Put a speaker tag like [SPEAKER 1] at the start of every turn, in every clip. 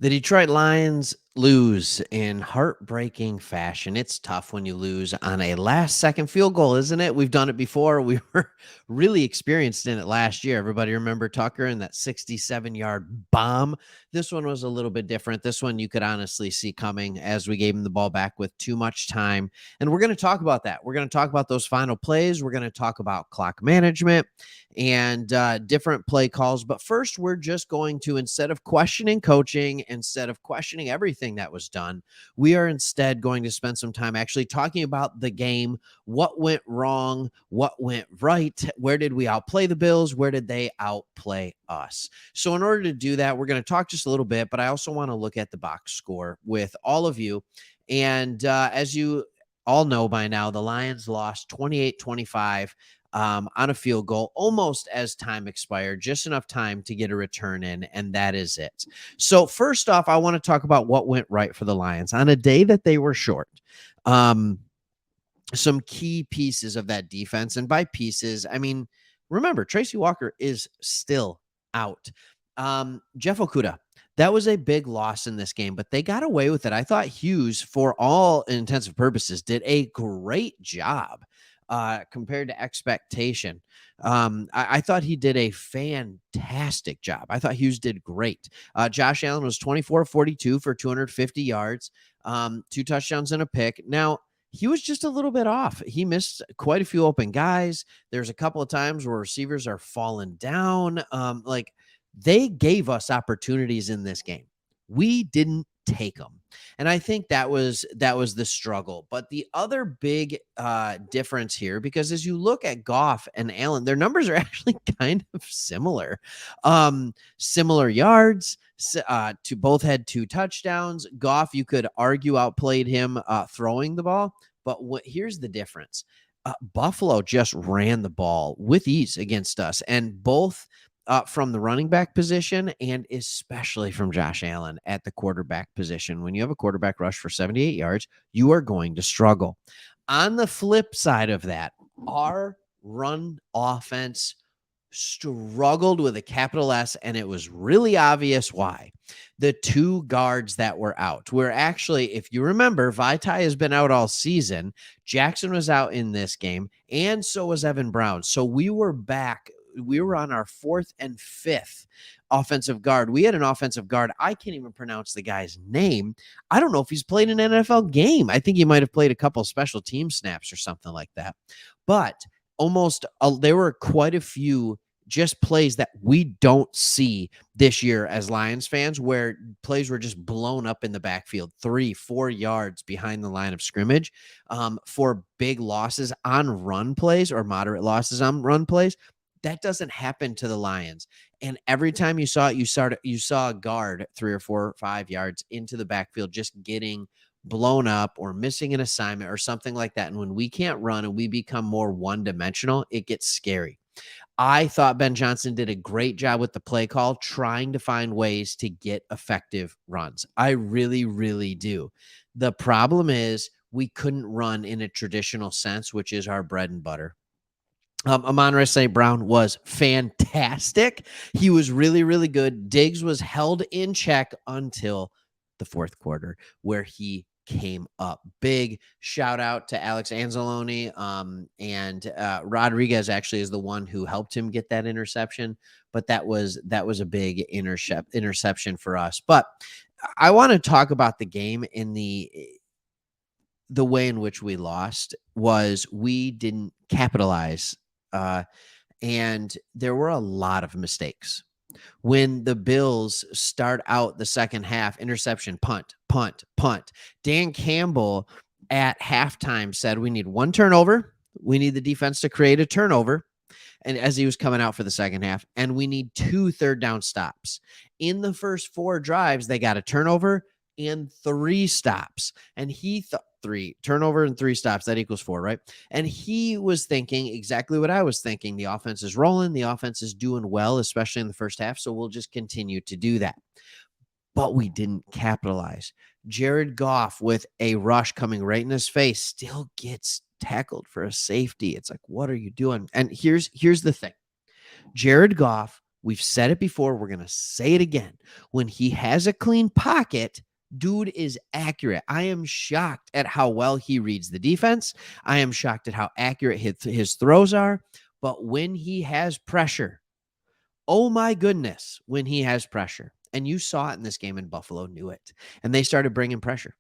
[SPEAKER 1] The Detroit Lions lose in heartbreaking fashion. It's tough when you lose on a last second field goal, isn't it? We've done it before. We were really experienced in it last year. Everybody remember Tucker and that 67-yard bomb? This one was a little bit different. This one you could honestly see coming as we gave him the ball back with too much time. And we're going to talk about that. We're going to talk about those final plays. We're going to talk about clock management and different play calls. But first, we're just going to, instead of questioning coaching, instead of questioning everything that was done, we are instead going to spend some time actually talking about the game, what went wrong, what went right, where did we outplay the Bills, where did they outplay us. So in order to do that, we're going to talk just a little bit, but I also want to look at the box score with all of you. And as you all know by now, the Lions lost 28-25 on a field goal almost as time expired, just enough time to get a return in, and that is it. So first off, I want to talk about what went right for the Lions on a day that they were short. Some key pieces of that defense, and by pieces, I mean, remember, Tracy Walker is still out. Jeff Okudah, that was a big loss in this game, but they got away with it. I thought Hughes, for all intents and purposes, did a great job compared to expectation. I thought he did a fantastic job. I thought Hughes did great. Josh Allen was 24-42 for 250 yards, 2 touchdowns and a pick. Now, he was just a little bit off. He missed quite a few open guys. There's a couple of times where receivers are falling down. Like they gave us opportunities in this game. We didn't take them. And I think that was the struggle. But the other big difference here, because as you look at Goff and Allen, their numbers are actually kind of similar. Similar yards, to both had 2 touchdowns. Goff, you could argue, outplayed him throwing the ball. But here's the difference. Buffalo just ran the ball with ease against us, and both from the running back position and especially from Josh Allen at the quarterback position. When you have a quarterback rush for 78 yards, you are going to struggle. On the flip side of that, our run offense struggled with a capital S, and it was really obvious why. The 2 guards that were out were actually, if you remember, Vaitai has been out all season. Jackson was out in this game, and so was Evan Brown. So we were back. We were on our 4th and 5th offensive guard. We had an offensive guard. I can't even pronounce the guy's name. I don't know if he's played an NFL game. I think he might have played a couple special team snaps or something like that. But there were quite a few just plays that we don't see this year as Lions fans, where plays were just blown up in the backfield 3-4 yards behind the line of scrimmage for big losses on run plays or moderate losses on run plays. That doesn't happen to the Lions. And every time you saw it, you saw a guard 3 or 4 or 5 yards into the backfield just getting blown up or missing an assignment or something like that. And when we can't run and we become more one-dimensional, it gets scary. I thought Ben Johnson did a great job with the play call, trying to find ways to get effective runs. I really, really do. The problem is we couldn't run in a traditional sense, which is our bread and butter. Amon-Ra St. Brown was fantastic. He was really, really good. Diggs was held in check until the 4th quarter, where he came up big. Shout out to Alex Anzalone. And Rodriguez actually is the one who helped him get that interception. But that was a big interception for us. But I want to talk about the game in the way in which we lost was we didn't capitalize. And there were a lot of mistakes. When the Bills start out the second half, interception, punt, punt, punt. Dan Campbell at halftime said, we need 1 turnover. We need the defense to create a turnover. And as he was coming out for the second half, and we need 2 third down stops. In the first 4 drives, they got a turnover and 3 stops. And he thought 3 turnover and 3 stops, that equals 4, right? And he was thinking exactly what I was thinking. The offense is rolling. The offense is doing well, especially in the first half. So we'll just continue to do that. But we didn't capitalize. Jared Goff, with a rush coming right in his face, still gets tackled for a safety. It's like, what are you doing? And here's the thing. Jared Goff We've said it before. We're going to say it again. When he has a clean pocket, dude is accurate. I am shocked at how well he reads the defense. I am shocked at how accurate his throws are. But when he has pressure, oh my goodness, when he has pressure. And you saw it in this game, and Buffalo knew it. And they started bringing pressure.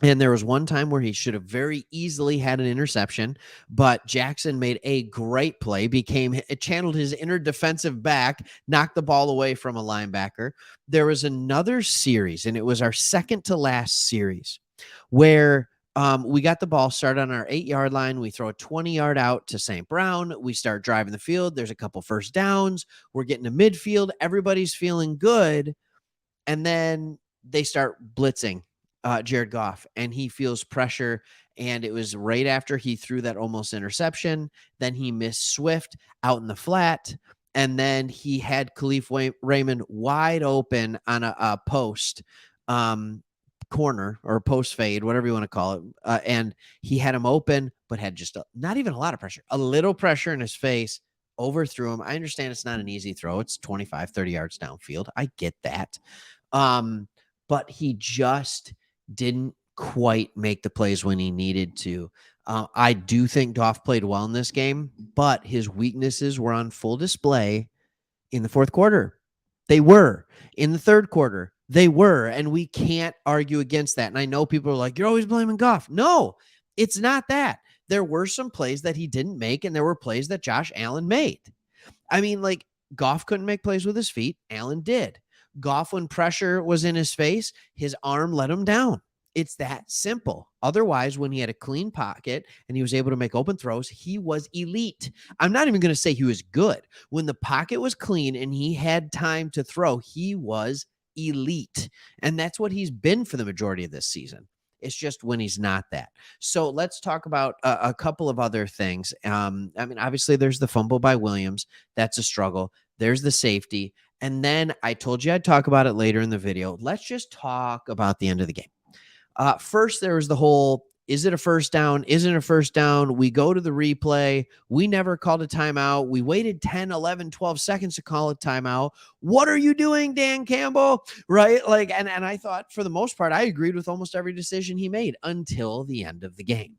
[SPEAKER 1] And there was one time where he should have very easily had an interception, but Jackson made a great play, it channeled his inner defensive back, knocked the ball away from a linebacker. There was another series, and it was our second to last series, where we got the ball started on our 8-yard line. We throw a 20-yard out to St. Brown. We start driving the field. There's a couple first downs. We're getting to midfield. Everybody's feeling good. And then they start blitzing Jared Goff, and he feels pressure. And it was right after he threw that almost interception. Then he missed Swift out in the flat. And then he had Khalif Raymond wide open on a post corner or post fade, whatever you want to call it. And he had him open, but had just not even a lot of pressure, a little pressure in his face, overthrew him. I understand it's not an easy throw. It's 25, 30 yards downfield. I get that. But he just didn't quite make the plays when he needed to. I do think Goff played well in this game, but his weaknesses were on full display in the fourth quarter. They were. In the third quarter, they were. And we can't argue against that. And I know people are like, you're always blaming Goff. No, it's not that. There were some plays that he didn't make, and there were plays that Josh Allen made. I mean, like, Goff couldn't make plays with his feet. Allen did. Goff, when pressure was in his face, his arm let him down. It's that simple. Otherwise, when he had a clean pocket and he was able to make open throws, he was elite. I'm not even going to say he was good. When the pocket was clean and he had time to throw, he was elite. And that's what he's been for the majority of this season. It's just when he's not that. So let's talk about a couple of other things. I mean, obviously, there's the fumble by Williams. That's a struggle. There's the safety. And then I told you I'd talk about it later in the video. Let's just talk about the end of the game. First, there was the whole, is it a first down? Isn't it a first down? We go to the replay. We never called a timeout. We waited 10, 11, 12 seconds to call a timeout. What are you doing, Dan Campbell? Right? Like, and I thought for the most part, I agreed with almost every decision he made until the end of the game.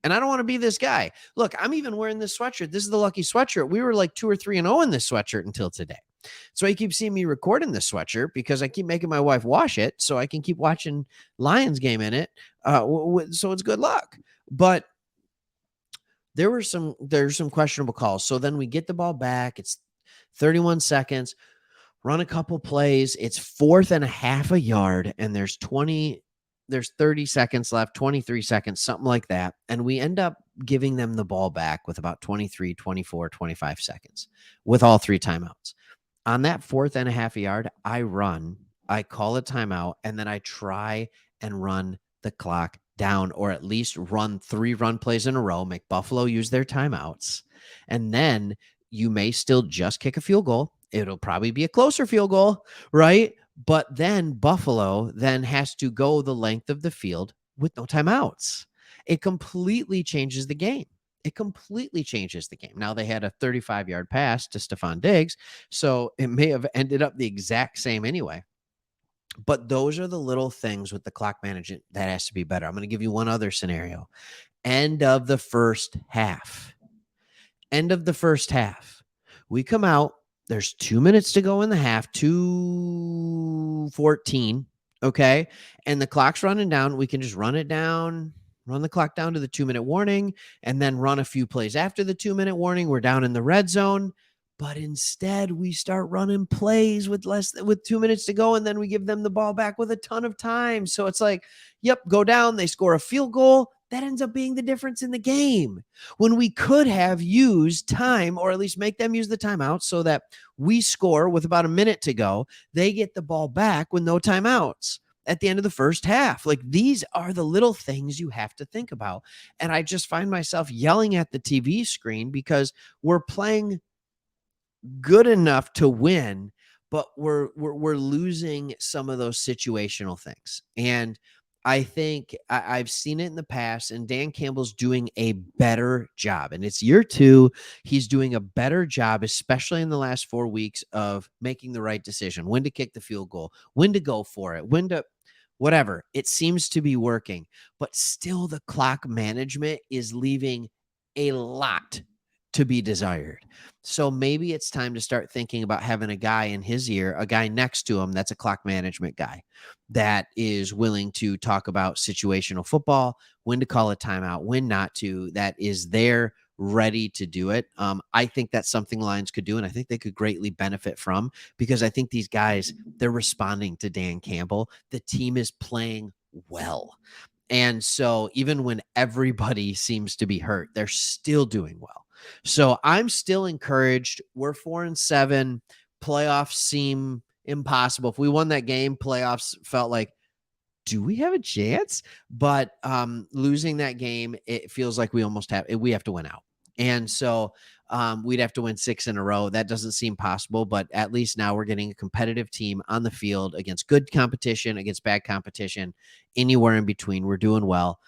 [SPEAKER 1] And I don't want to be this guy. Look, I'm even wearing this sweatshirt. This is the lucky sweatshirt. We were like 2 or 3-0 in this sweatshirt until today. So I keep seeing me recording this sweatshirt because I keep making my wife wash it so I can keep watching Lions game in it. So it's good luck. But there's some questionable calls. So then we get the ball back. It's 31 seconds. Run a couple plays. It's 4th and a half a yard, and there's 30 seconds left, 23 seconds, something like that. And we end up giving them the ball back with about 23, 24, 25 seconds with all 3 timeouts. On that 4th and a half a yard, I call a timeout, and then I try and run the clock down, or at least run 3 run plays in a row, make Buffalo use their timeouts. And then you may still just kick a field goal. It'll probably be a closer field goal, right? But then Buffalo then has to go the length of the field with no timeouts. It completely changes the game. It completely changes the game. Now, they had a 35-yard pass to Stephon Diggs, so it may have ended up the exact same anyway. But those are the little things with the clock management that has to be better. I'm going to give you one other scenario. End of the first half. We come out. There's 2 minutes to go in the half, 2:14, okay? And the clock's running down. We can just run it down, run the clock down to the 2-minute warning, and then run a few plays after the 2-minute warning. We're down in the red zone. But instead, we start running plays with 2 minutes to go, and then we give them the ball back with a ton of time. So it's like, yep, go down. They score a field goal. That ends up being the difference in the game, when we could have used time, or at least make them use the timeout so that we score with about a minute to go. They get the ball back with no timeouts at the end of the first half. Like, these are the little things you have to think about. And I just find myself yelling at the TV screen because we're playing good enough to win, but we're losing some of those situational things. And I think I've seen it in the past, and Dan Campbell's doing a better job. And it's year two. He's doing a better job, especially in the last 4 weeks, of making the right decision, when to kick the field goal, when to go for it, when to whatever. It seems to be working, but still the clock management is leaving a lot to be desired. So maybe it's time to start thinking about having a guy in his ear, a guy next to him that's a clock management guy that is willing to talk about situational football, when to call a timeout, when not to, that is there ready to do it. I think that's something Lions could do, and I think they could greatly benefit from, because I think these guys, they're responding to Dan Campbell. The team is playing well. And so even when everybody seems to be hurt, they're still doing well. So I'm still encouraged. We're 4-7. Playoffs seem impossible. If we won that game, playoffs felt like, do we have a chance? But losing that game, it feels like we almost have, we have to win out. And so we'd have to win 6 in a row. That doesn't seem possible, but at least now we're getting a competitive team on the field against good competition, against bad competition, anywhere in between. We're doing well.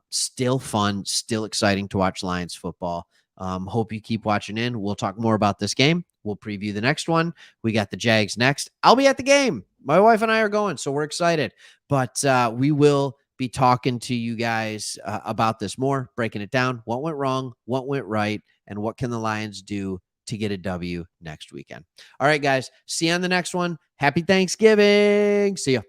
[SPEAKER 1] Still fun, still exciting to watch Lions football. Hope you keep watching in. We'll talk more about this game. We'll preview the next one. We got the Jags next. I'll be at the game. My wife and I are going, so we're excited. But we will be talking to you guys about this more, breaking it down. What went wrong? What went right? And what can the Lions do to get a W next weekend? All right, guys. See you on the next one. Happy Thanksgiving. See you.